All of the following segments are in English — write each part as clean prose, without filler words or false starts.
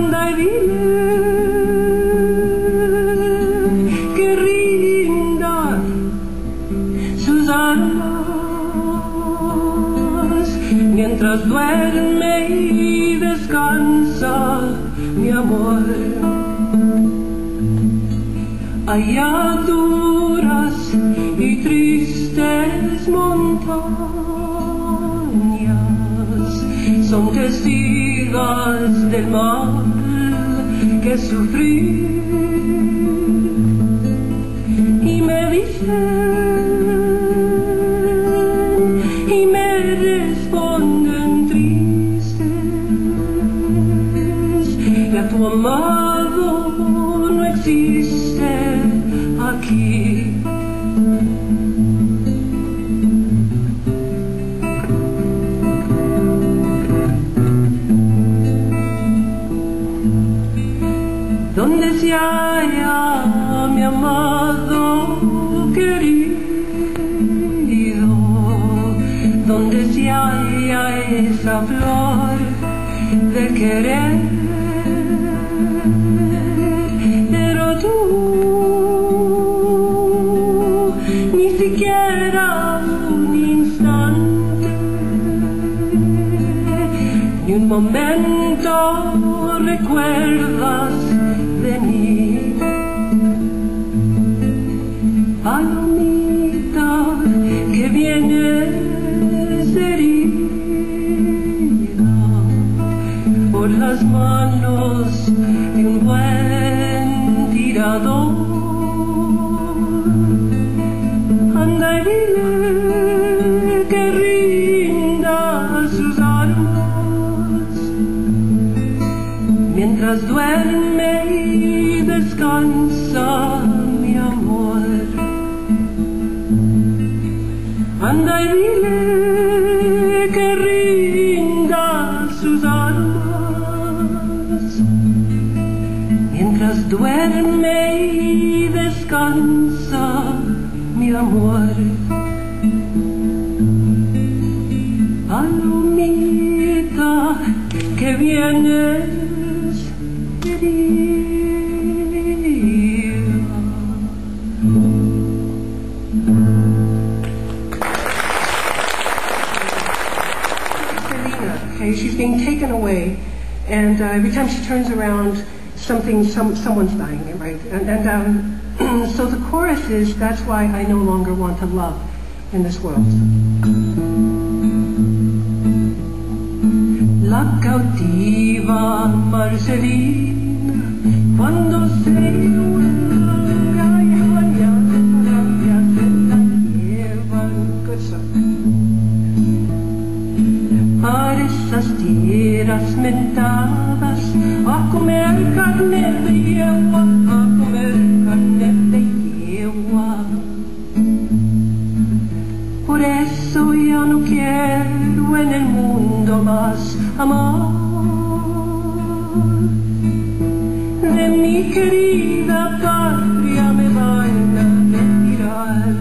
anda y dile que rinda sus armas mientras duerme y descansa mi amor. Allá duras y tristes montañas son testigos del mal que sufrí y me dicen y me responden tristes que tu amado no existe aquí. Donde se halla mi amado querido, donde se halla esa flor de querer, pero tú ni siquiera un instante, ni un momento recuerdas de mí. Palomita que vienes herida por las manos de un buen tirador, anda y dile que rinda sus armas mientras duerme y descansa mi amor. Anda y dile que rinda sus armas mientras duerme y descansa mi amor. Palomita que vienes She's being taken away, and every time she turns around, someone's dying, right? And so the chorus is, that's why I no longer want to love in this world. La cautiva Marcelina, cuando se vuelva y mañana se la llevan. Good stuff. Para esas tierras mentadas, a comer carne de yegua, a comer carne de yegua. Por eso ya no quiero en el mundo más amar de mi querida patria me van a retirar.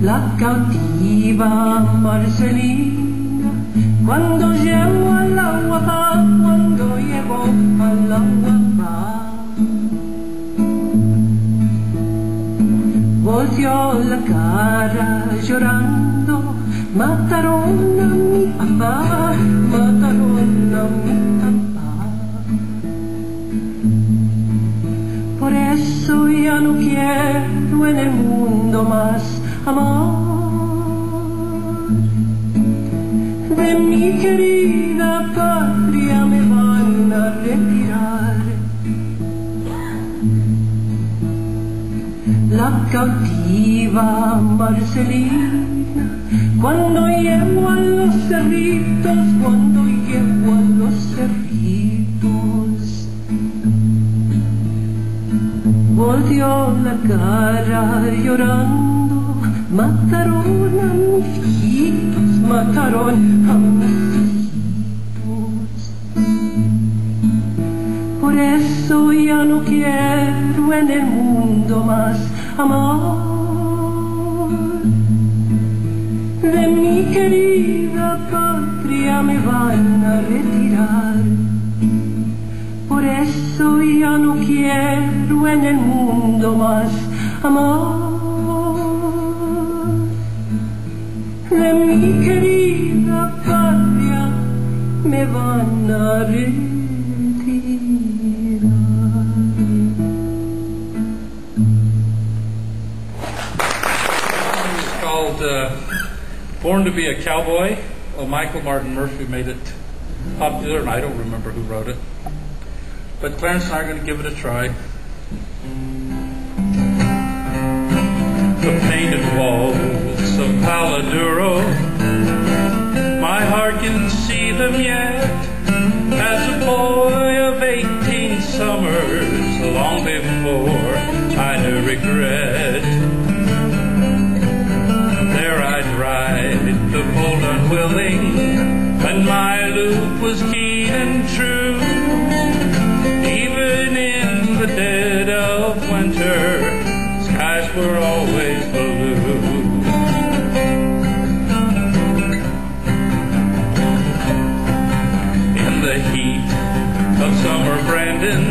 La cautiva Marcelina, cuando llego al agua va, cuando llego al agua va. Volteó la cara llorando, mataron a mi papá, mataron a mi papá. Por eso ya no quiero en el mundo más amor de mi querida patria me van a retirar. La cautiva Marcelina, cuando llego a los cerritos, cuando llego a los cerritos, volteó la cara llorando, mataron a mis hijitos, mataron a mis hijitos. Por eso ya no quiero en el mundo más amor de mi querida patria ya me van a retirar. Por eso ya no quiero en el mundo más amor. De mi querida patria me van a retirar. It's called Born to be a Cowboy. Well, Michael Martin Murphy made it popular, and I don't remember who wrote it. But Clarence and I are going to give it a try. The painted walls of Paladuro, my heart can see them yet. As a boy of 18 summers, long before I knew regret, there I'd ride the bold unwilling, and my loop was keen and true. Even in the dead of winter, skies were always blue. In the heat of summer Brandon,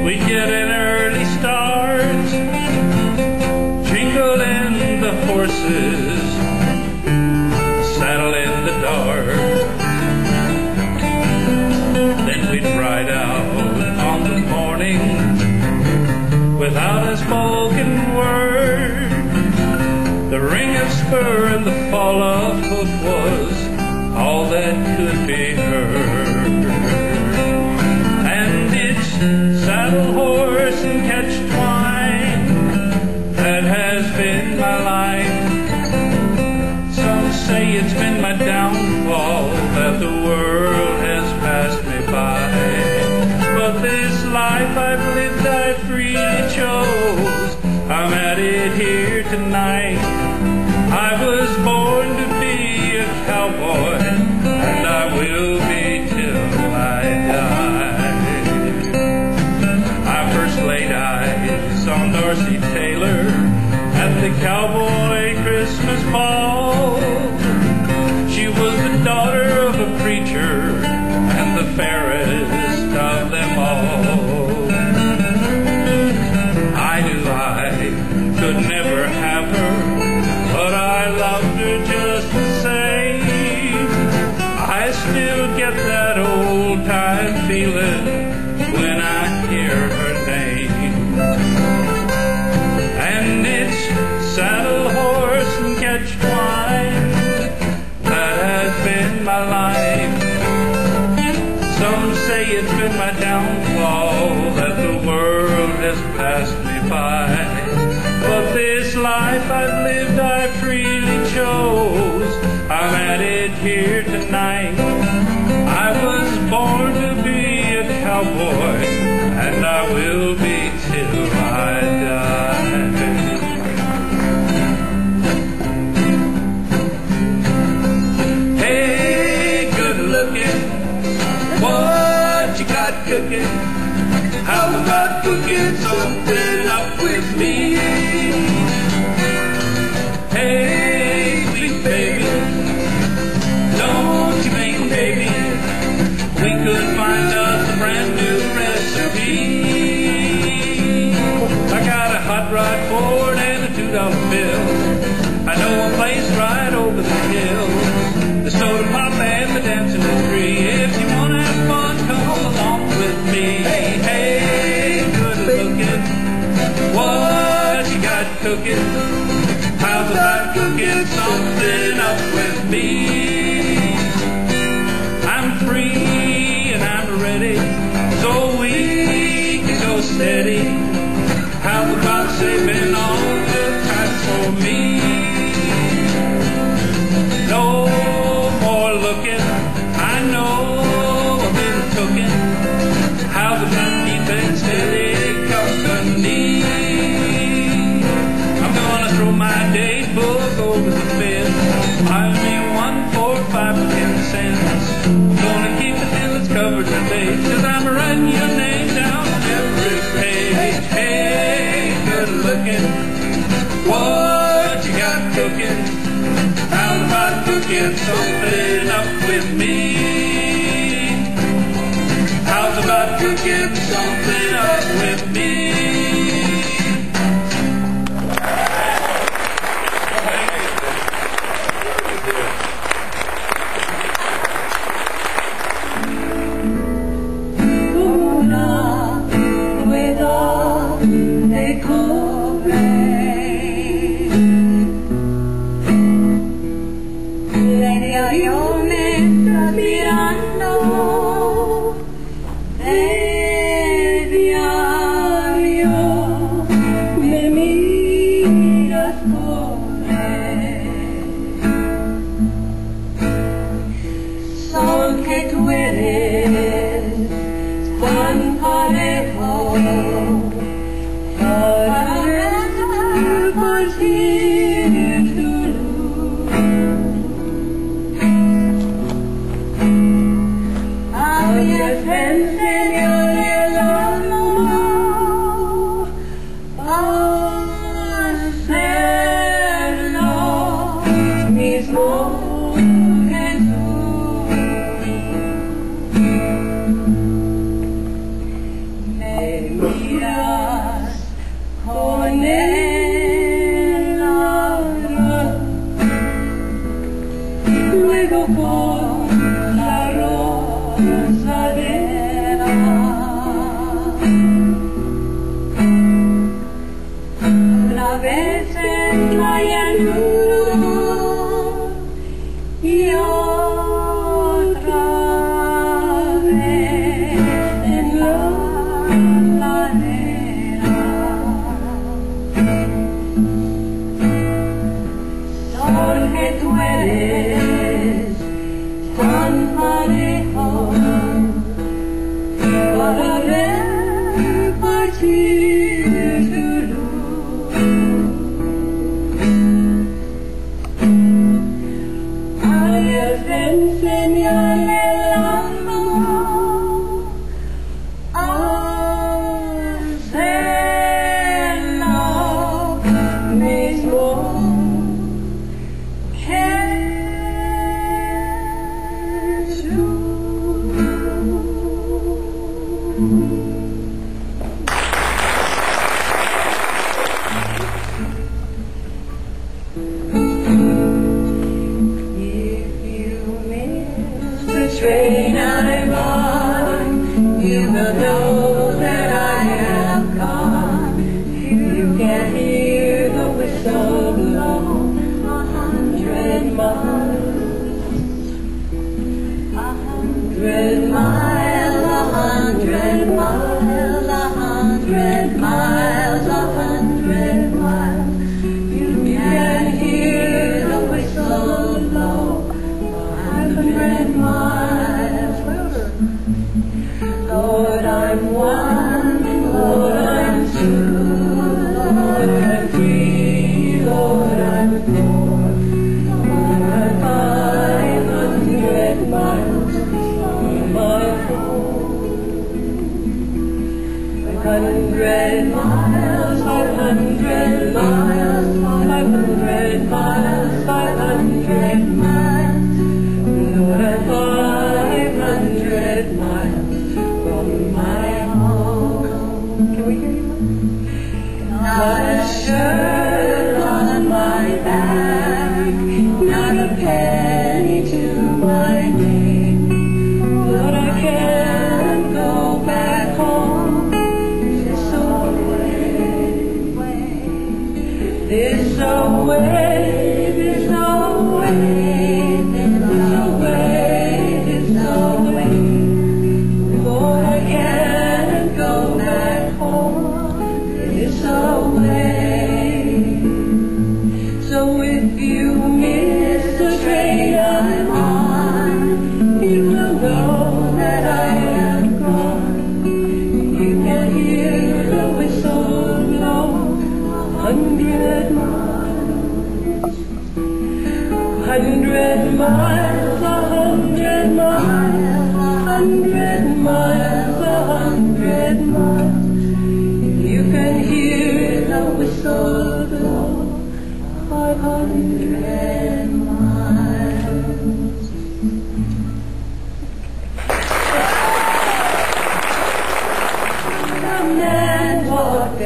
we'd get an early start, jingle in the horses, saddle in the dark. Then we'd ride out on the morning without a spoken word. The ring of spur and the fall of hoof was all that could be heard. And it's saddle, horse, and catch twine that has been my life. Some say it's been my downfall, that the world has passed me by. But this life I've lived I freely chose. I'm at it here tonight. I was born to be a cowboy, and I will be till I die. I first laid eyes on Darcy Taylor at the cowboy Christmas ball. She was the daughter of a preacher and the fairest of them all. I knew I could never have her, but I loved her just the same. I still get that old time feeling when I hear her name. And it's saddle, horse, and catch twine that has been my life. Some say it's been my downfall, that the world has passed me by. But this life I've lived I freely chose. I'm at it here tonight. I was born to be a cowboy, and I will be till I die. Hey, good looking, what you got cooking? How about cooking something up with me? Hey, sweet baby, don't you mean, baby, we could find us a brand new recipe? I got a hot rod Ford and a $2 bill. I know a place right over the hill, the soda pop and the dancing tree. If you wanna have fun, come along with me. Hey, hey, good looking, what you got cooking? How's about cooking something up with me? I'm free and I'm ready, so we can go steady. How's about saving all the time for me? No more looking, I know I've been cooking. How's about keeping steady company? I'm gonna throw my day book over the fence. Buy me 1 for 5 or 10 cents. I'm gonna keep it till it's covered with dates, 'cause I'm writing your name down on every page. Hey, good looking, what you got cooking? How about cooking something up get something up with me.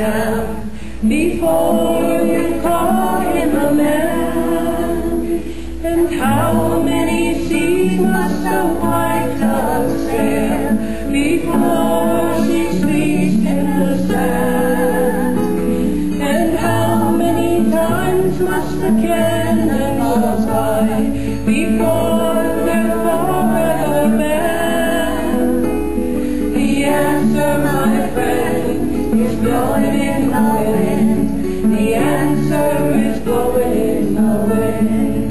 am before you call him a man. And how many seas must a white dove sail before she sleeps in the sand? And how many times must the cannonballs fly before they're forever banned? The answer, my friend, is blowing in the wind. The answer is blowing in the wind.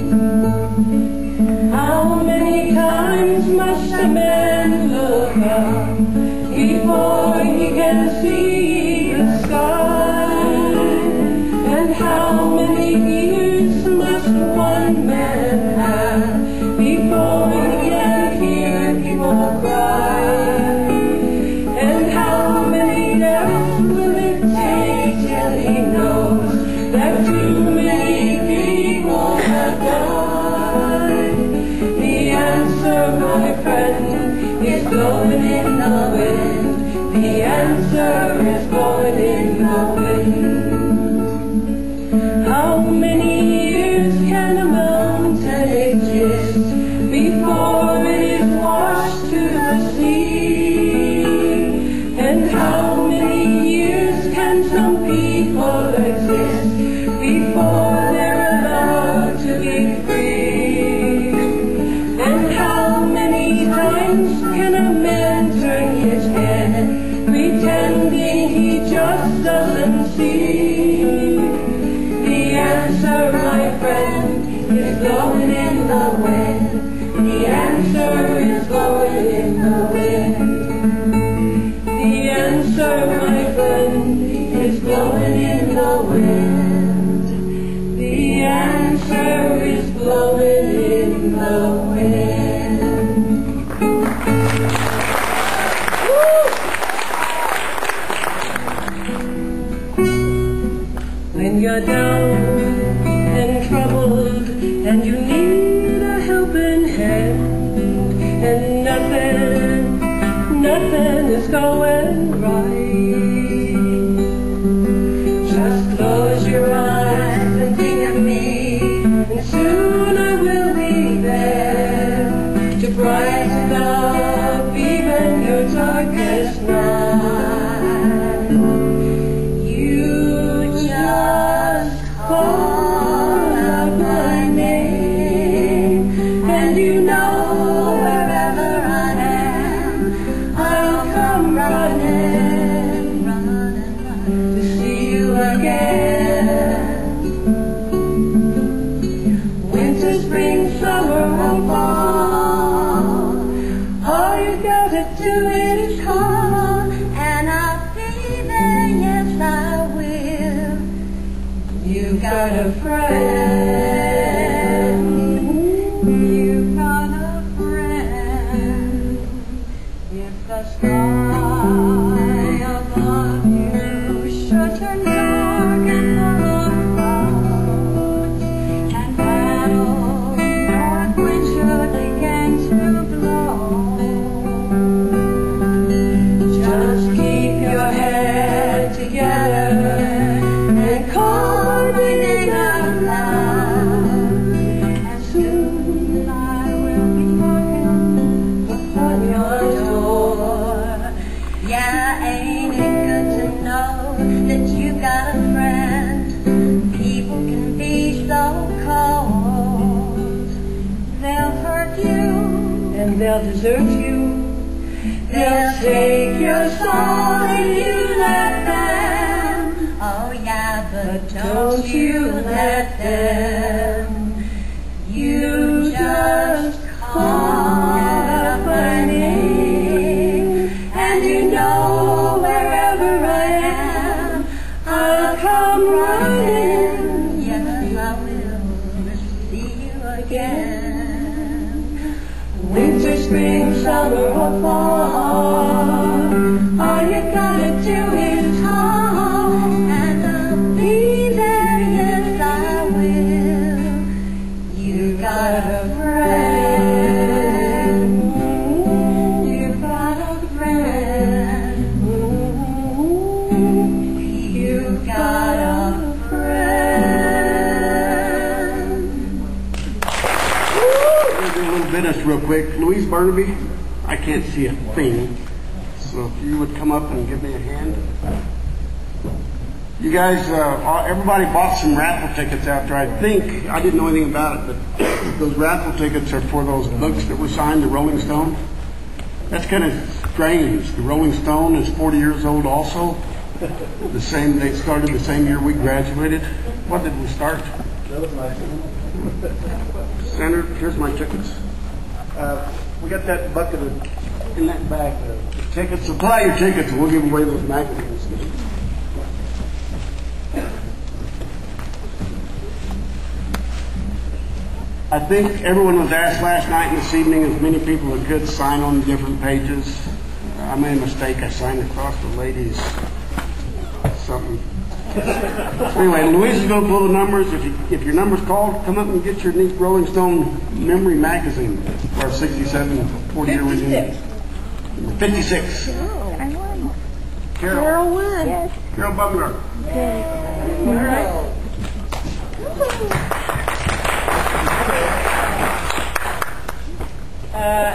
How many times must a man look up before he can see the sky? And how many years must one man have before he can hear people cry? And how many deaths will it take till he knows that too many people have died? The answer, my friend, is blowing in the wind. The answer is blowing in the wind. How many years can a mountain exist before it is washed to the sea? And how many years can some people exist before they're allowed to be free? And how many times can a man turn his head pretending he just doesn't see? The answer, my friend, is blowing in the wind. The answer is blowing in the wind. The answer, my friend, is blowing in the wind. The answer is blowing in the wind. When you're down and troubled and you need a helping hand, and nothing is going right, just close your eyes and think of me, and soon I will be there to brighten up even your darkest night. You just call out my name, and you know wherever I am, I'll come running to see you again. Winter, spring, summer, or fall, all you gotta do is call, and I'll be there, yes I will. You got a friend, you got a friend. If the sky above you should turn dark and full of clouds, and battle north wind should begin to blow, just keep your head together and call my name out loud, and soon I will be knocking upon your door. Yeah, ain't it good to know that you got a friend? People can be so cold. They'll hurt you and they'll desert you. They'll take your soul and you let them. Oh yeah, but don't you let them. You just call up my name, and you know wherever I am, I'll come running. Yes, I will see you again. Winter, spring, summer, or fall, all you gotta do is call, and I'll be there, yes I will. You got a friend, you got a friend, you quick. Louise Bernabe, I can't see a thing. So if you would come up and give me a hand. You guys, everybody bought some raffle tickets after. I think, I didn't know anything about it, but those raffle tickets are for those books that were signed, the Rolling Stone. That's kind of strange. The Rolling Stone is 40 years old also. They started the same year we graduated. What did we start? Senator, here's my tickets. We got that bucket in that bag. The tickets. Supply your tickets, and we'll give away those magazines. I think everyone was asked last night and this evening, as many people as could sign on different pages. I made a mistake. I signed across the ladies' something. Anyway, Louise is going to pull the numbers. If your number's called, come up and get your neat Rolling Stone Memory Magazine for our 67 40-year reunion. 56. Oh, I won. Carol won. Yes. Carol Butler. All right.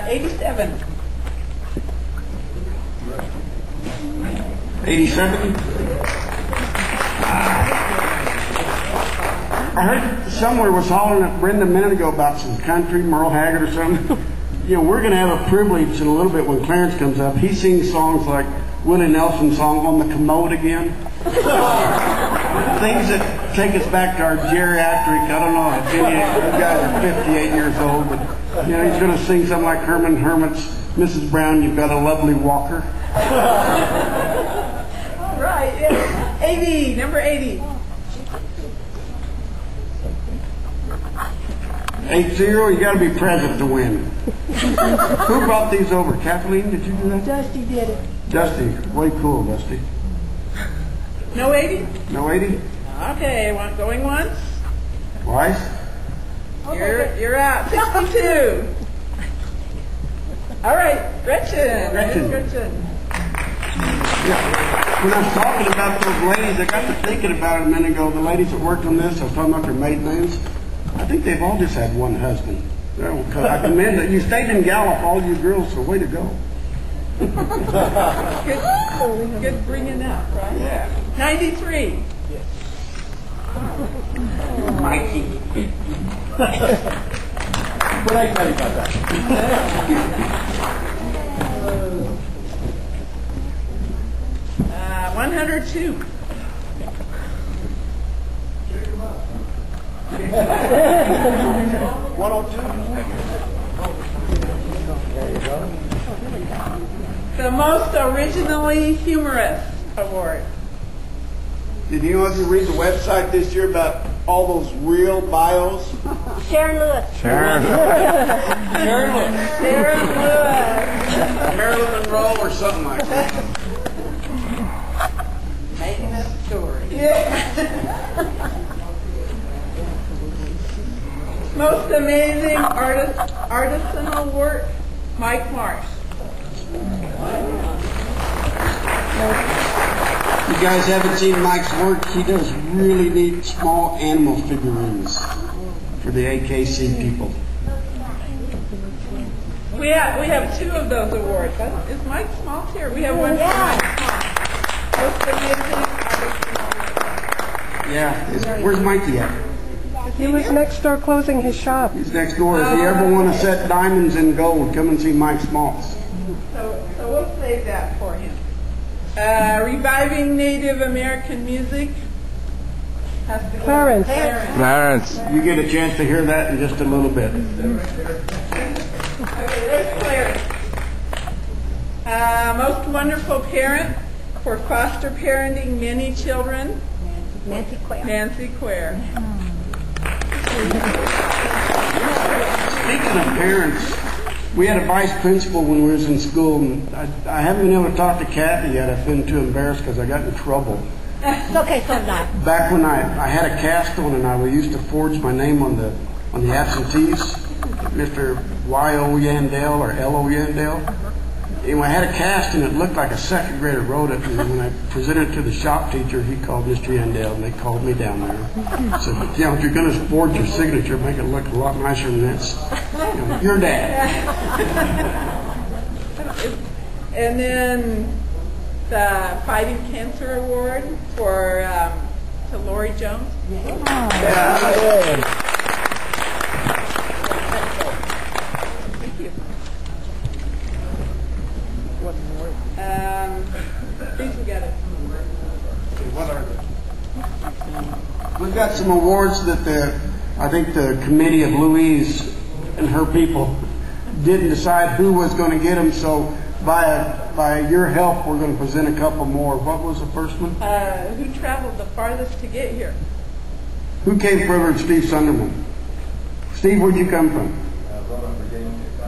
87. 87. I heard somewhere was hollering at Brenda a minute ago about some country, Merle Haggard or something. You know, we're going to have a privilege in a little bit when Clarence comes up. He sings songs like Willie Nelson's song On the Commode Again. Things that take us back to our geriatric, I don't know, you guys are 58 years old, but you know, he's going to sing something like Herman Hermit's Mrs. Brown, You've Got a Lovely Walker. All right, yeah. 80, number 80. 80, you got to be present to win. Who brought these over? Kathleen, did you do that? Dusty did it. Dusty, way cool, Dusty. No 80? No 80? Okay, going once. Twice? You're out. 62. All right, Gretchen. Yeah. When I was talking about those ladies, I got to thinking about it a minute ago. The ladies that worked on this, I was talking about their maiden names. I think they've all just had one husband. I commend that. You stayed in Gallup, all you girls, so way to go. Good bringing up, right? Yeah. 93. Yes. Mikey. What I tell you about that? 102. 102. There you go. The most originally humorous award. Did you know if you read the website this year about all those real bios? Sharon Lewis. Sharon Lewis. Sharon Lewis. Marilyn Monroe or something like that. Making a story. Yeah. Most amazing artisanal work, Mike Marsh. You guys haven't seen Mike's work. He does really neat small animal figurines for the AKC people. We have two of those awards. Is Mike Small here? We have one for Mike Small. Most amazing artisanal work. Yeah. Where's Mikey at? He was next door closing his shop. He's next door. If you ever want to set diamonds in gold, come and see Mike Smalls. So we'll save that for him. Reviving Native American music. Clarence. Clarence. You get a chance to hear that in just a little bit. Okay, there's Clarence. Most wonderful parent for foster parenting many children. Nancy Quayle. Nancy Quayle. Speaking of parents, we had a vice principal when we was in school, and I haven't been able to talk to Cathy yet. I've been too embarrassed because I got in trouble. It's okay, so not. Back when I had a cast on and I used to forge my name on the absentees, Mr. Y.O. Yandell or L.O. Yandell. Anyway, I had a cast and it looked like a second grader wrote it. And when I presented it to the shop teacher, he called Mr. Yandell and they called me down there. Said, you know, if you're going to forge your signature, make it look a lot nicer than this. You know, your dad. And then the Fighting Cancer Award to Lori Jones. Thank you. These we got it. What are they? We've got some awards that I think the committee of Louise and her people didn't decide who was going to get them, so by your help, we're going to present a couple more. What was the first one? Who traveled the farthest to get here? Who came further? Steve Sunderman. Steve, where'd you come from?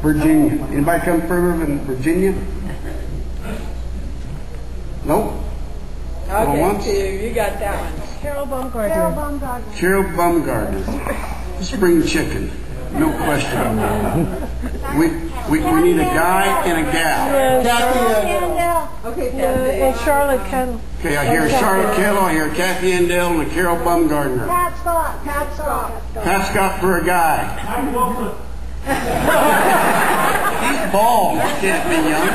Virginia. Anybody come further than Virginia? Nope. Okay, Steve, you got that one. Carol Baumgartner. Carol Baumgartner. Spring chicken. No question. We need a guy and a gal. Cathy. Okay, Cathy. And Charlotte Kettle. Okay, I hear Charlotte Kettle, I hear Cathy Yandell, and a Carol Baumgartner. Pat Scott. Pat Scott for a guy. He's bald. He can't be young.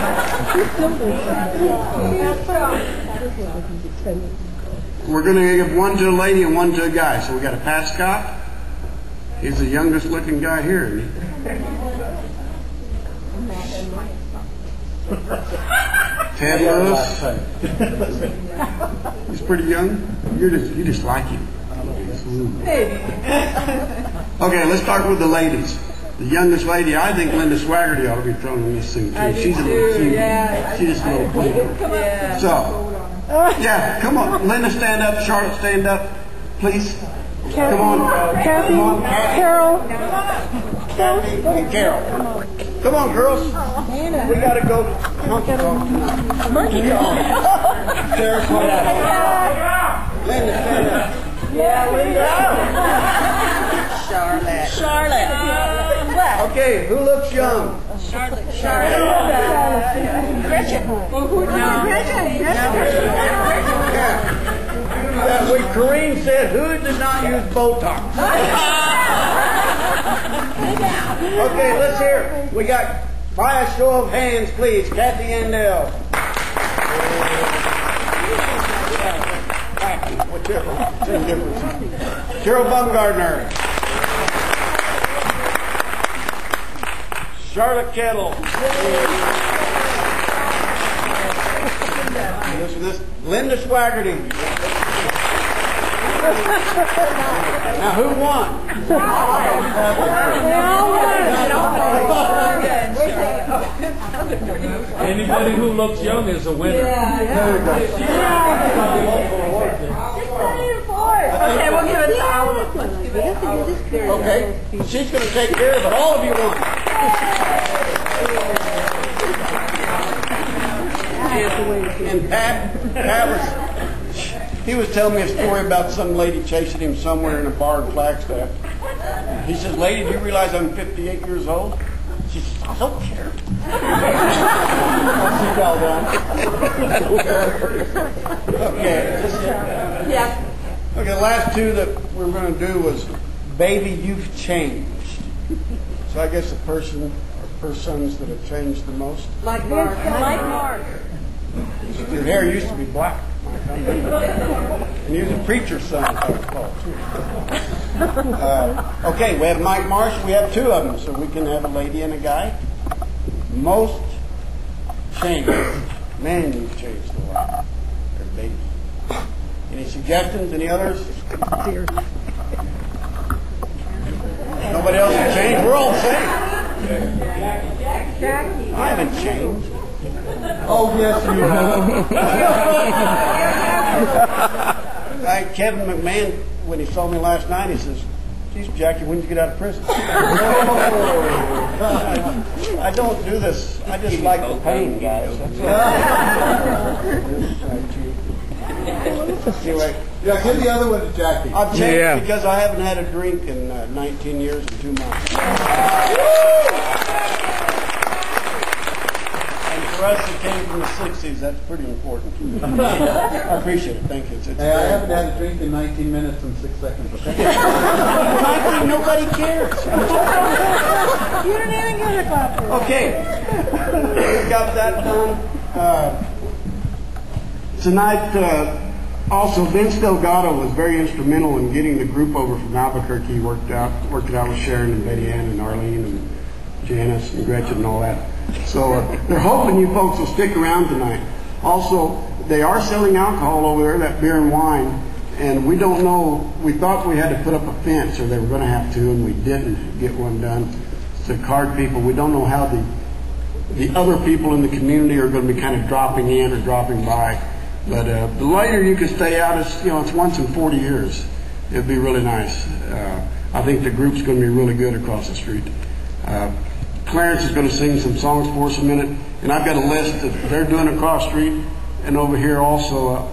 We're going to give one to a lady and one to a guy. So we got a Pat Scott. He's the youngest looking guy here, isn't he? Ted Lewis. He's pretty young. You just like him. Okay, let's start with the ladies. The youngest lady, I think Linda Swaggerty ought to be thrown in this thing too. She's a little cute. Yeah. She's just a little cute. Yeah. So, yeah, come on. Linda, stand up. Charlotte, stand up, please. Come on. Cathy. Come on, Carol. Cathy and Carol. Come on, girls. We got to go. Monkey talk tonight. Monkey talk. Sarah, come on. Linda, stand up. Yeah, Linda. Charlotte. Okay, who looks young? Charlotte. Gretchen. Kareem said, who did not use Botox? Okay, let's hear it. We got, by a show of hands, please, Cathy Yandell. Carol Baumgartner. Charlotte Kettle. Listen to this. Linda Swaggerty. Now, who won? Anybody who looks young is a winner. Okay, we'll give it to all of us. Okay, she's going to take care of it. All of you won. And Pat was telling me a story about some lady chasing him somewhere in a bar in Flagstaff. He says, lady, do you realize I'm 58 years old? She says, I don't care. Okay. Yeah. Okay, the last two that we were going to do was, baby, you've changed. So I guess the person or persons that have changed the most. Like Mark. Your hair used to be black. And he was a preacher's son, if I recall, too. Okay, we have Mike Marsh. We have two of them, so we can have a lady and a guy. Most changed. Man, you've changed a lot. Or baby. Any suggestions? Any others? Nobody else has changed? We're all the same. I haven't changed. Oh, yes, you have. Kevin McMahon, when he saw me last night, he says, geez, Jackie, when did you get out of prison? I don't do this. I just like the pain, guys. Anyway, yeah, give the other one to Jackie. I've changed because I haven't had a drink in 19 years and 2 months. And For us that came from the 60s, that's pretty important. I appreciate it. Thank you. Hey, I haven't had a drink in 19 minutes and 6 seconds. Nobody cares. You didn't even get a coffee. Okay, we got that done. Tonight, also, Vince Delgado was very instrumental in getting the group over from Albuquerque. Worked it out with Sharon and Betty Ann and Arlene and Janice and Gretchen and all that. So they're hoping you folks will stick around tonight. Also, they are selling alcohol over there, that beer and wine, and we don't know. We thought we had to put up a fence, or they were going to have to, and we didn't get one done. To card people, we don't know how the other people in the community are going to be kind of dropping in or dropping by. But the later you can stay out, it's once in 40 years. It'd be really nice. I think the group's going to be really good across the street. Clarence is going to sing some songs for us in a minute, and I've got a list that they're doing across the street, and over here also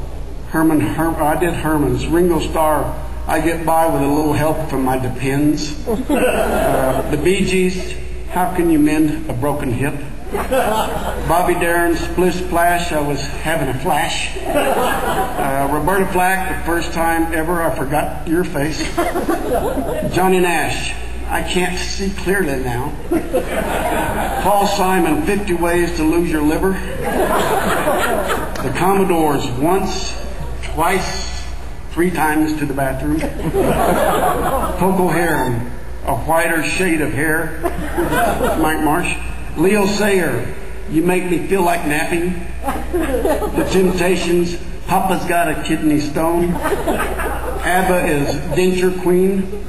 I did Herman's Ringo Starr. I get by with a little help from my Depends. The Bee Gees, How Can You Mend a Broken Hip? Bobby Darin's Splish Splash, I Was Having a Flash. Roberta Flack, The First Time Ever I Forgot Your Face. Johnny Nash, I Can't See Clearly Now. Paul Simon, 50 Ways to Lose Your Liver. The Commodores, Once, Twice, 3 Times to the Bathroom. Coco Harum, A Whiter Shade of Hair. Mike Marsh. Leo Sayer, You Make Me Feel Like Napping. The Temptations, Papa's Got a Kidney Stone. ABBA is Denture Queen.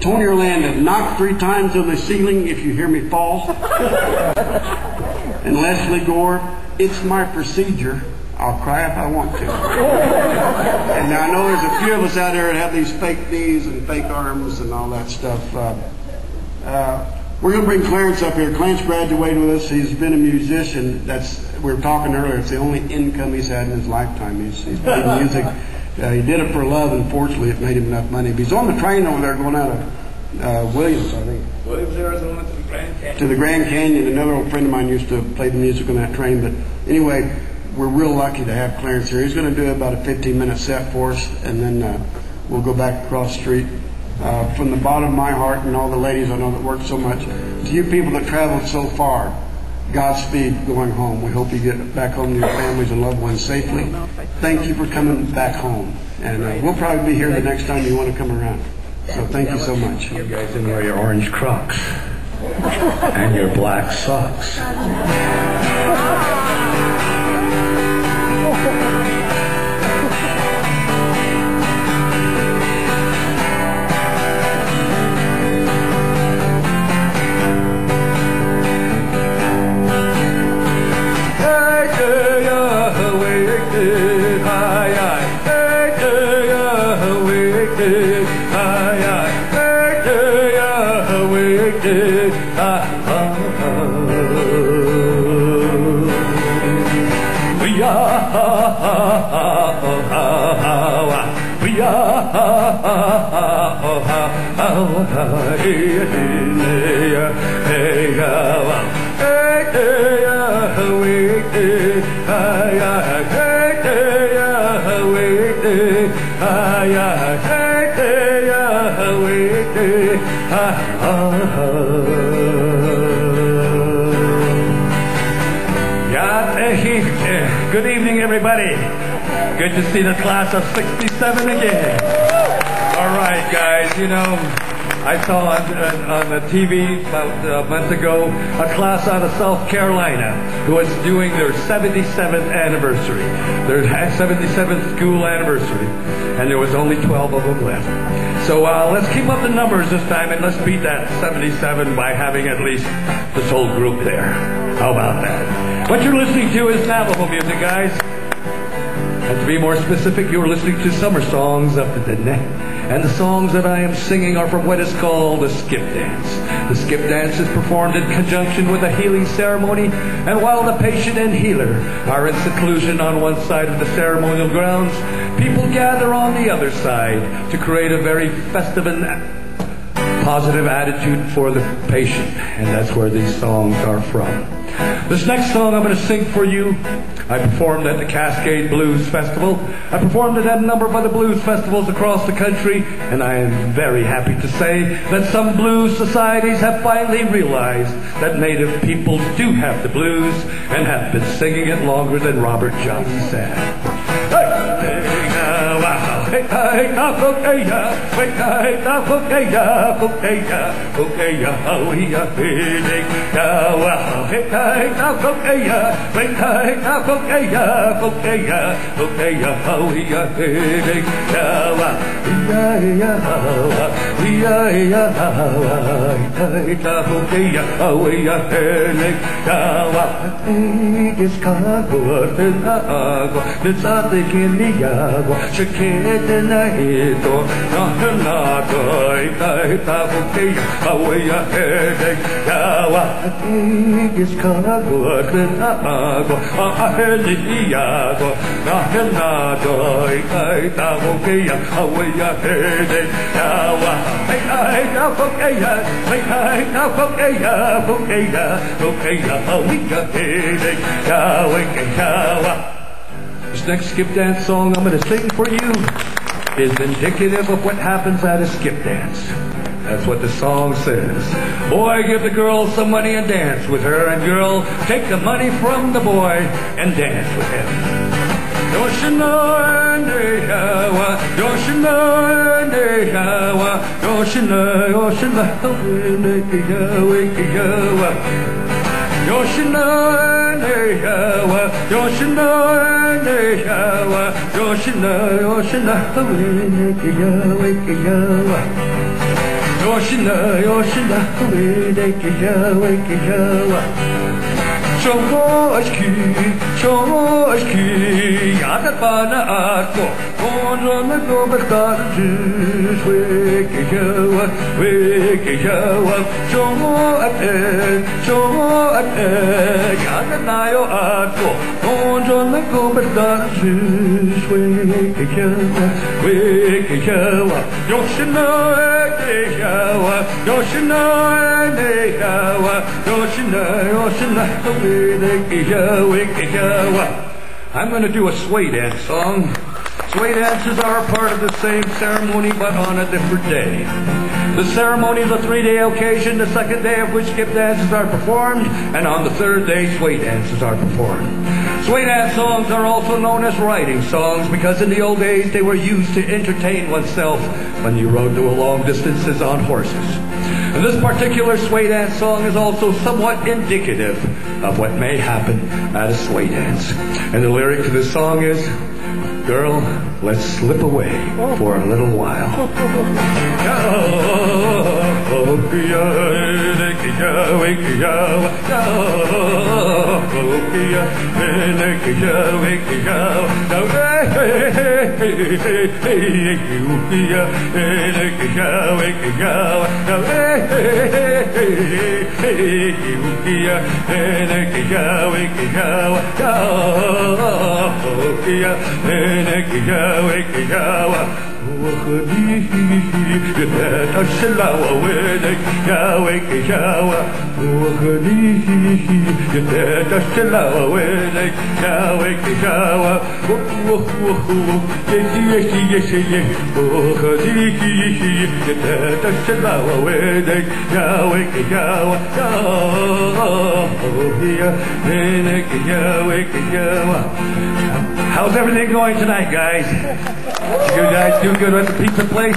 Tony Orlando, Knock 3 times on the ceiling if you hear me fall. And Leslie Gore, It's My Procedure, I'll cry if I want to. And now I know there's a few of us out there that have these fake knees and fake arms and all that stuff. We're going to bring Clarence up here. Clarence graduated with us. He's been a musician. We were talking earlier, it's the only income he's had in his lifetime. He's played music. He did it for love. Unfortunately, it made him enough money. But he's on the train over there going out of Williams, I think. Williams, Arizona to the Grand Canyon. To the Grand Canyon. Another old friend of mine used to play the music on that train. But anyway, we're real lucky to have Clarence here. He's going to do about a 15-minute set for us, and then we'll go back across the street. From the bottom of my heart and all the ladies I know that work so much, to you people that traveled so far, Godspeed going home. We hope you get back home to your families and loved ones safely. Thank you for coming back home. And we'll probably be here the next time you want to come around. So thank you so much. You guys didn't wear your orange Crocs and your black socks. Good evening, everybody. Good to see the class of 67 again. All right, guys, I saw on the TV about a month ago a class out of South Carolina who was doing their 77th anniversary, their 77th school anniversary, and there was only 12 of them left. So let's keep up the numbers this time, and let's beat that 77 by having at least this whole group there. How about that? What you're listening to is Navajo music, guys. And to be more specific, you're listening to summer songs up to the neck. And the songs that I am singing are from what is called the skip dance. The skip dance is performed in conjunction with a healing ceremony, and while the patient and healer are in seclusion on one side of the ceremonial grounds, people gather on the other side to create a very festive and positive attitude for the patient. And that's where these songs are from. This next song I'm going to sing for you, I performed at the Cascade Blues Festival. I performed it at a number of other blues festivals across the country, and I am very happy to say that some blues societies have finally realized that Native peoples do have the blues and have been singing it longer than Robert Johnson said. This next skip dance song I'm going to sing for you is indicative of what happens at a skip dance. That's what the song says. Boy, give the girl some money and dance with her, and girl, take the money from the boy and dance with him. Don't you know, don't you know, don't you know, don't you know, don't you know, don't you I'm going to do a sway dance song. Sway dances are a part of the same ceremony, but on a different day. The ceremony is a 3-day occasion, the second day of which skip dances are performed, and on the third day, sway dances are performed. Sway dance songs are also known as riding songs because in the old days they were used to entertain oneself when you rode to long distances on horses. And this particular sway dance song is also somewhat indicative of what may happen at a sway dance. And the lyric to this song is, girl, let's slip away for a little while. How's everything going tonight, guys? You guys do good at the pizza place?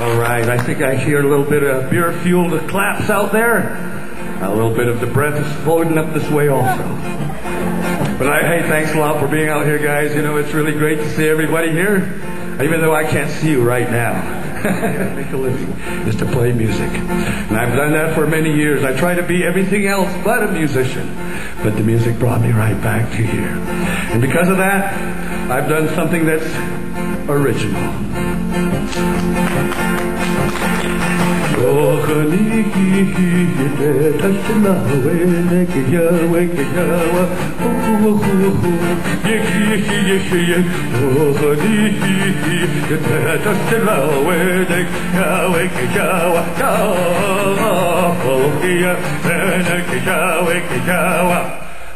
All right, I think I hear a little bit of beer-fueled claps out there. A little bit of the breath is floating up this way also. But hey, thanks a lot for being out here, guys. You know, it's really great to see everybody here, even though I can't see you right now. Make a living is to play music. And I've done that for many years. I try to be everything else but a musician. But the music brought me right back to here. And because of that, I've done something that's original. Oh,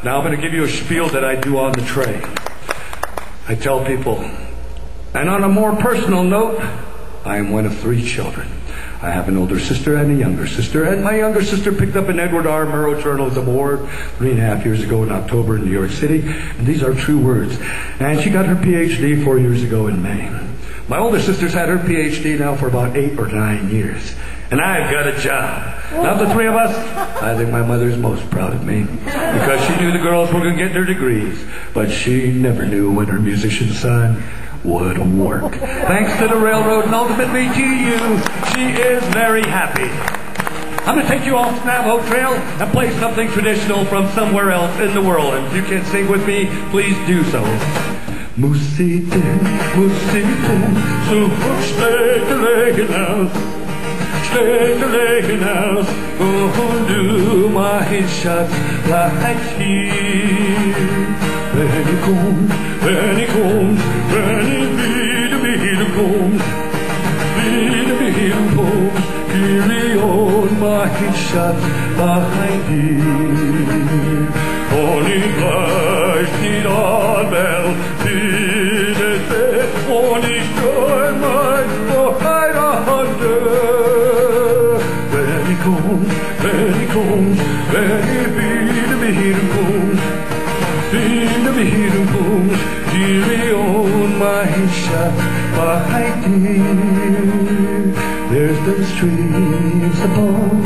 Now I'm going to give you a spiel that I do on the train. I tell people, and on a more personal note, I am one of 3 children. I have an older sister and a younger sister, and my younger sister picked up an Edward R. Morro Journalism Award 3.5 years ago in October in New York City, and these are true words. And she got her PhD 4 years ago in May. My older sister's had her PhD now for about 8 or 9 years, and I've got a job. Now the 3 of us, I think my mother's most proud of me, because she knew the girls were going to get their degrees, but she never knew when her musician son would work. Thanks to the railroad and ultimately to you, she is very happy. I'm going to take you off Navajo Trail and play something traditional from somewhere else in the world. And if you can sing with me, please do so. Musite, so stay now. Stay now, go do my shots like here. When he comes, when he comes, carry on my shots behind here. Only Christ did all well, did it say, only joy my bride under. When he comes, when he comes, carry on my shot behind me. There's those streams above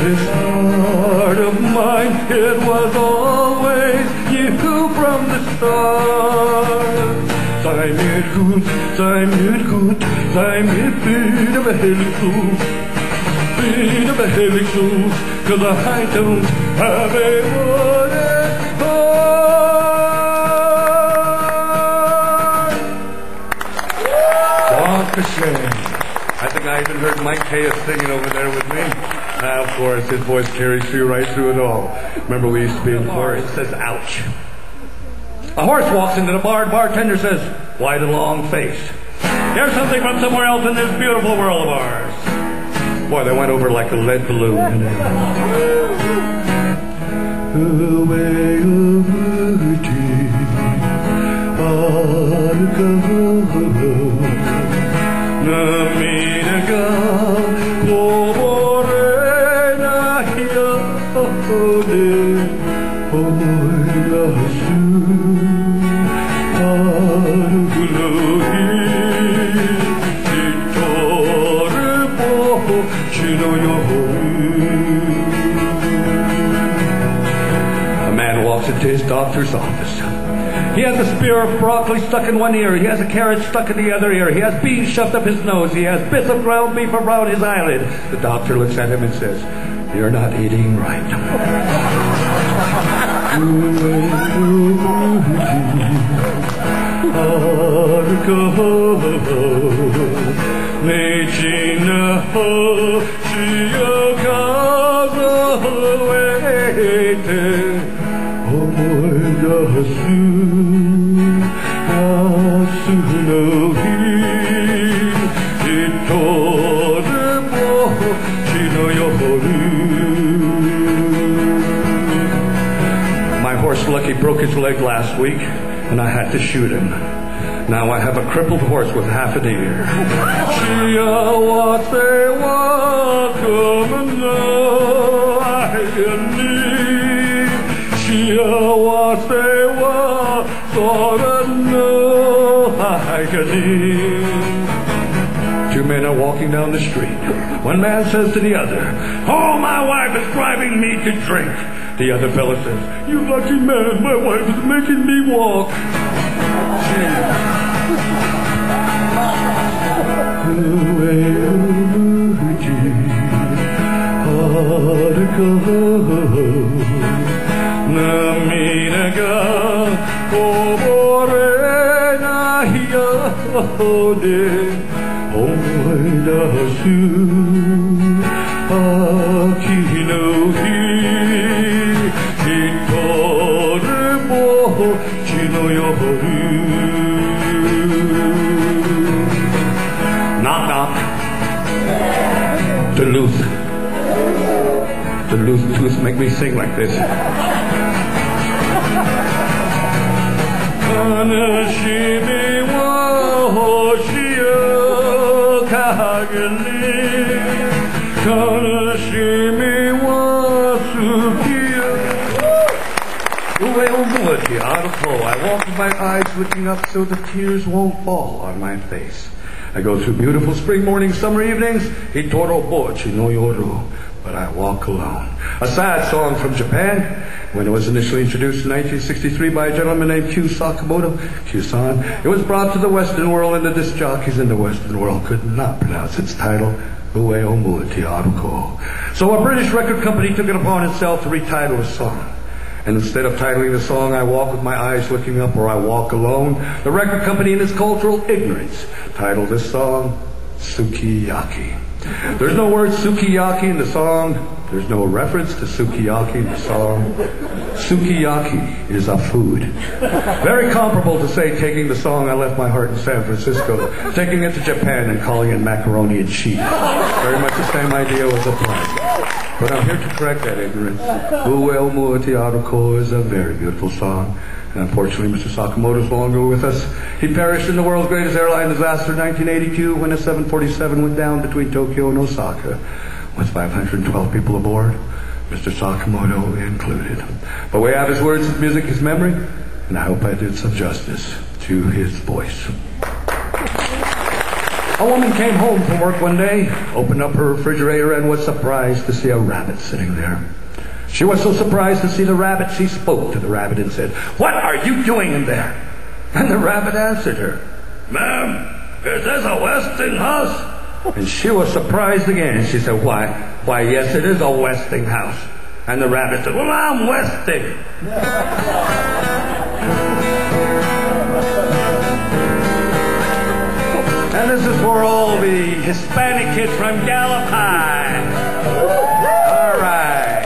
this heart of mine. It was always you from the start. Sei mir gut, sei mir gut, sei mir bitte behilflich zu, 'cause I don't have a wooden heart. I think I even heard Mike Hayes singing over there with me. Now, of course, his voice carries through right through it all. Remember, we used to be in the bar. It says, ouch. A horse walks into the bar. Bartender says, why the long face? Here's something from somewhere else in this beautiful world of ours. Boy, they went over like a lead balloon. Away a man walks into his doctor's office. He has a spear of broccoli stuck in one ear. He has a carrot stuck in the other ear. He has beans shoved up his nose. He has bits of ground beef around his eyelid. The doctor looks at him and says, you're not eating right. My horse Lucky broke his leg last week, and I had to shoot him. Now I have a crippled horse with half an ear. Two men are walking down the street. One man says to the other, oh, my wife is driving me to drink. The other fellow says, you lucky man, my wife is making me walk. bochi no yoru. Knock, knock. Duluth. Duluth tooth make me sing like this. Kanashimi wa hoshio kageli. Kanashimi wa sukiyo. I walk with my eyes looking up so the tears won't fall on my face. I go through beautiful spring mornings, summer evenings, Hitoro bochi no yoru, but I walk alone. A sad song from Japan, when it was initially introduced in 1963 by a gentleman named Q Sakamoto, Q-san. It was brought to the Western world, and the disc jockeys in the Western world could not pronounce its title, Ue Omu Tiaruko. So a British record company took it upon itself to retitle the song. And instead of titling the song, I Walk with My Eyes Looking Up or I Walk Alone, the record company in its cultural ignorance titled this song, Sukiyaki. There's no word sukiyaki in the song. There's no reference to sukiyaki in the song. Sukiyaki is a food. Very comparable to, say, taking the song I Left My Heart in San Francisco, taking it to Japan and calling it macaroni and cheese. Very much the same idea was applied. But I'm here to correct that ignorance. Uwe Omuati Aruko is a very beautiful song. And unfortunately, Mr. Sakamoto is no longer with us. He perished in the world's greatest airline disaster in 1982 when a 747 went down between Tokyo and Osaka with 512 people aboard, Mr. Sakamoto included. But we have his words, his music, his memory, and I hope I did some justice to his voice. A woman came home from work one day, opened up her refrigerator, and was surprised to see a rabbit sitting there. She was so surprised to see the rabbit, she spoke to the rabbit and said, "What are you doing in there?" And the rabbit answered her, "Ma'am, is this a Westinghouse?" And she was surprised again. She said, Why, yes, it is a Westinghouse." And the rabbit said, "Well, I'm Westing." And this is for all the Hispanic kids from Gallup High. All right.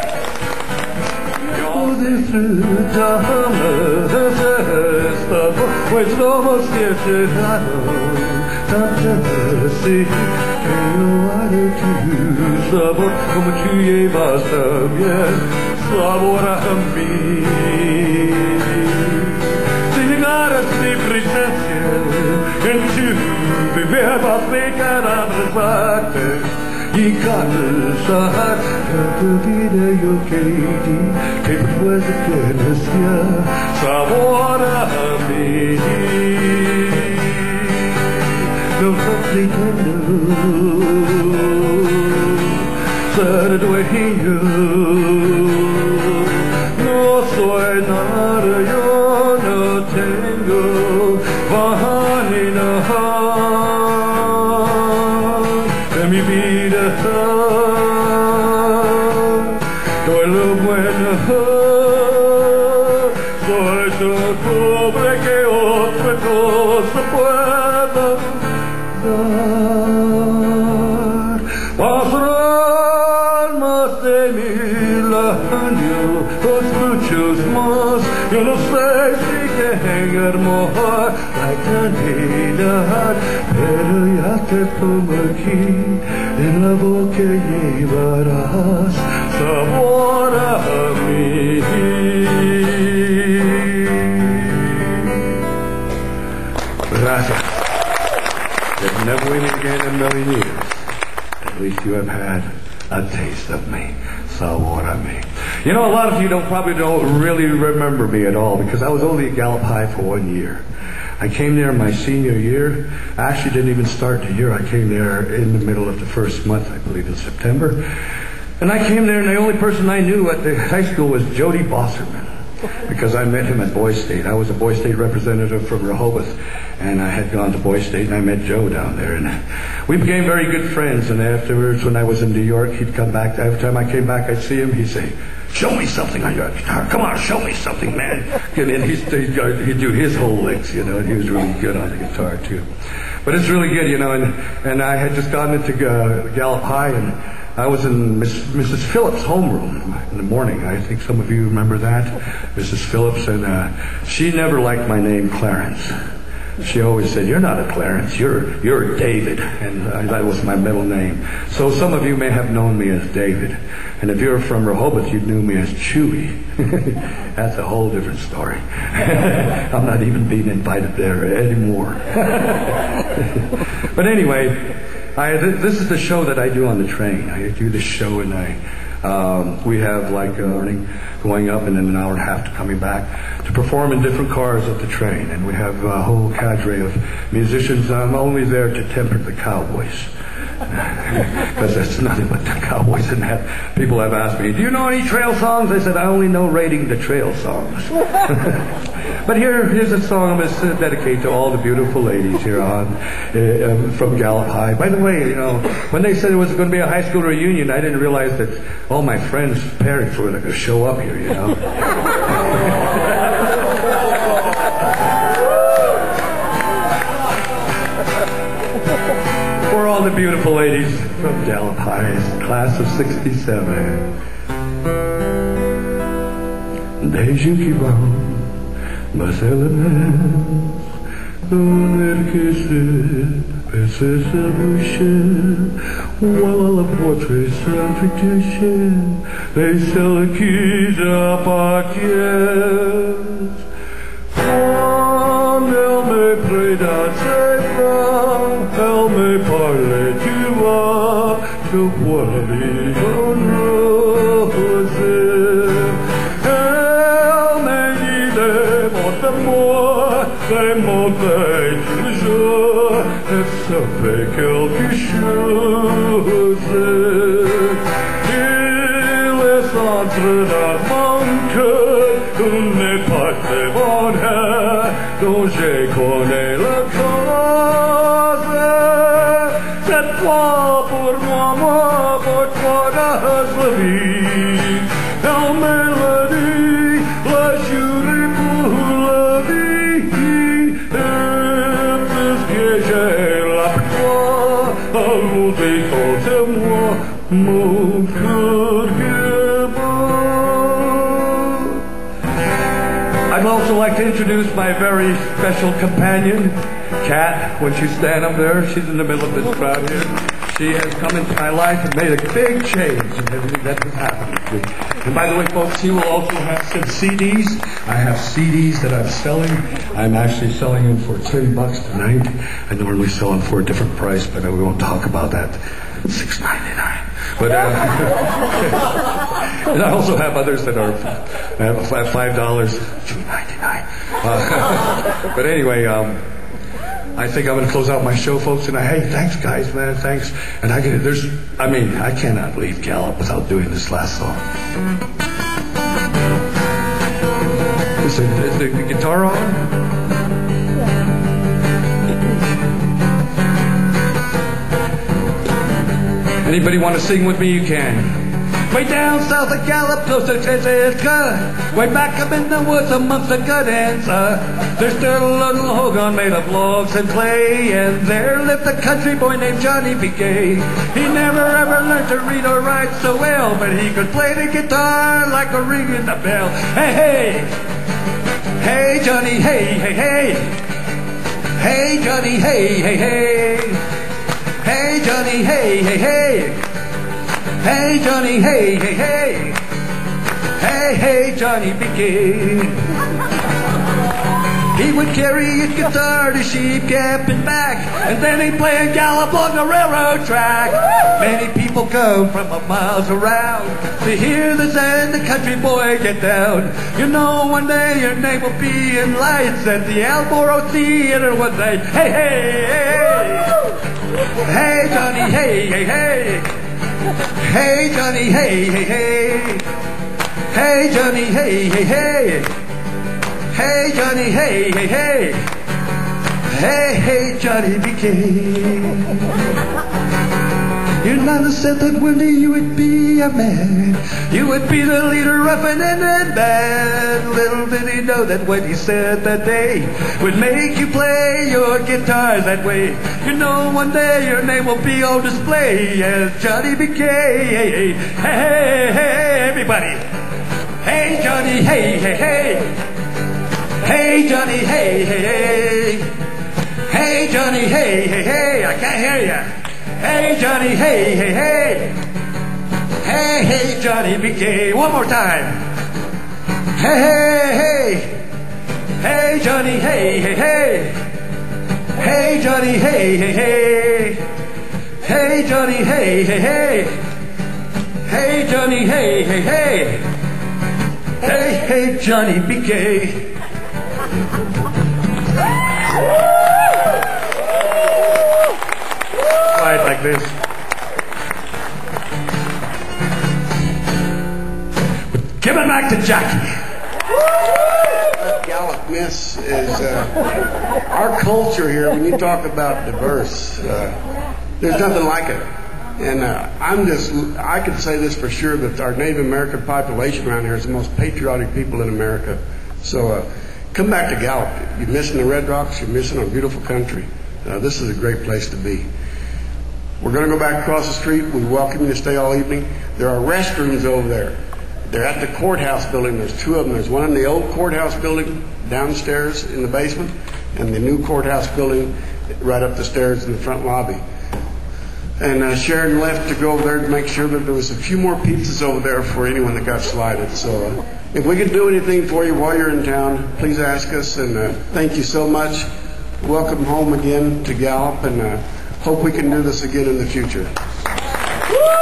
Pues somos sabor como tú llevas también sabor a mí. Si llegaras mi presencia en tu beber vas a pecar a abrazarte y cansar tu vida yo querí que pues tienes ya sabor a mí. No complicando ser dueño, no soy nada, yo no tengo vanidad de mi vida, todo lo bueno, soy tan pobre que otra cosa puedo dar. Pasarán más de 1000 años, muchos más, yo no sé si llegar mejor la eternidad, pero ya te pongo aquí, en la boca llevarás sabor a mí. Gracias. If never we meet again in a million years, at least you have had a taste of me. Sabor a mí. You know, a lot of you probably don't really remember me at all because I was only at Gallup High for 1 year. I came there my senior year. I actually didn't even start the year. I came there in the middle of the first month, I believe in September. And I came there and the only person I knew at the high school was Jody Bosserman because I met him at Boys State. I was a Boys State representative from Rehoboth. And I had gone to Boys State, and I met Joe down there. And we became very good friends. And afterwards, when I was in New York, he'd come back. Every time I came back, I'd see him. He'd say, "Show me something on your guitar. Come on, show me something, man." And then he'd do his whole licks, you know, and he was really good on the guitar, too. But it's really good, you know. And I had just gotten into Gallup High, and I was in Mrs. Phillips' homeroom in the morning. I think some of you remember that, Mrs. Phillips, and she never liked my name, Clarence. She always said, "You're not a Clarence, you're David," and that was my middle name. So some of you may have known me as David, and if you're from Rehoboth, you knew me as Chewy. That's a whole different story. I'm not even being invited there anymore. But anyway, this is the show that I do on the train. I do this show, and we have like morning going up and then an hour and a half to coming back to perform in different cars of the train. And we have a whole cadre of musicians. I'm only there to temper the cowboys. Because there's nothing but the cowboys in that. People have asked me, "Do you know any trail songs?" I said, "I only know Raiding the Trail songs." But here's a song I'm going to dedicate to all the beautiful ladies here from Gallup High. By the way, when they said it was going to be a high school reunion, I didn't realize that all my friends' parents were going to show up here, For all the beautiful ladies from Gallup High, class of '67. Desde que vão mas elementos enriquecer precisa bucher while a portrait tradition they sell a keys appartiens quand elle me prêta ses bras elle me parlait tu vois je vois les roses des mots toujours et ça fait quelque chose il est entre dans mon cœur il n'est pas de bonheur dont je connais la cause c'est toi pour moi pour toi la vie elle me l'a dit la jury pour la vie I'd also like to introduce my very special companion, Cat. When she stand up there, she's in the middle of this crowd here. She has come into my life and made a big change in everything that has happened to me. And by the way, folks, she will also have some CDs. I have CDs that I'm selling. I'm actually selling them for $10 tonight. I normally sell them for a different price, but we won't talk about that. $6.99. But and I also have others that are $5, $2.99. But anyway, I think I'm going to close out my show, folks. And hey, thanks, guys, man, thanks. And I cannot leave Gallup without doing this last song. Is the guitar on? Anybody want to sing with me? You can. Way down south of Gallup, close to Chesapeake. Way back up in the woods amongst the good ants. There's still a little hogan made of logs and clay, and there lived a country boy named Johnny B. Gay. He never ever learned to read or write so well, but he could play the guitar like a ring in the bell. Hey, hey! Hey, Johnny, hey, hey, hey! Hey, Johnny, hey, hey, hey! Hey, Johnny, hey, hey, hey! Hey, Johnny, hey, hey, hey! Hey, hey, Johnny B. Gay. He would carry his guitar to sheep camp and back, and then he'd play a gallop on the railroad track. Many people come from miles around to hear the sound the country boy get down. You know, one day your name will be in lights at the Alboro Theater one day. Hey, hey, hey! Hey, Johnny, hey, hey, hey! Hey, Johnny, hey, hey, hey! Hey, Johnny, hey, hey, hey! Hey, Johnny, hey, hey, hey! Hey, hey, Johnny B. Gay. Your nana said that one day you would be a man. You would be the leader of an Indian band. little did he know that what he said that day would make you play your guitars that way. You know one day your name will be on display as Johnny B. K. Hey, hey, hey, everybody. Hey, Johnny, hey, hey, hey. Hey, Johnny, hey, hey, hey. Hey, Johnny, hey, hey, hey. I can't hear ya. Hey, Johnny, hey, hey, hey. Hey, hey, Johnny B. K. One more time. Hey, hey, hey. Hey, Johnny, hey, hey, hey. Hey, Johnny, hey, hey, hey. Hey, Johnny, hey, hey, hey. Hey, Johnny, hey, hey, hey. Hey, hey, Johnny B. K. Right like this. Give it back to Jackie. Gallup Miss is our culture here. When you talk about diverse, there's nothing like it. And I can say this for sure that our Native American population around here is the most patriotic people in America. So come back to Gallup. You're missing the Red Rocks. You're missing our beautiful country. This is a great place to be. We're going to go back across the street. We welcome you to stay all evening. There are restrooms over there. They're at the courthouse building. There's two of them. There's one in the old courthouse building downstairs in the basement, and the new courthouse building right up the stairs in the front lobby. And Sharon left to go over there to make sure that there was a few more pizzas over there for anyone that got slighted. So if we can do anything for you while you're in town, please ask us. And thank you so much. Welcome home again to Gallup, and hope we can do this again in the future. Woo!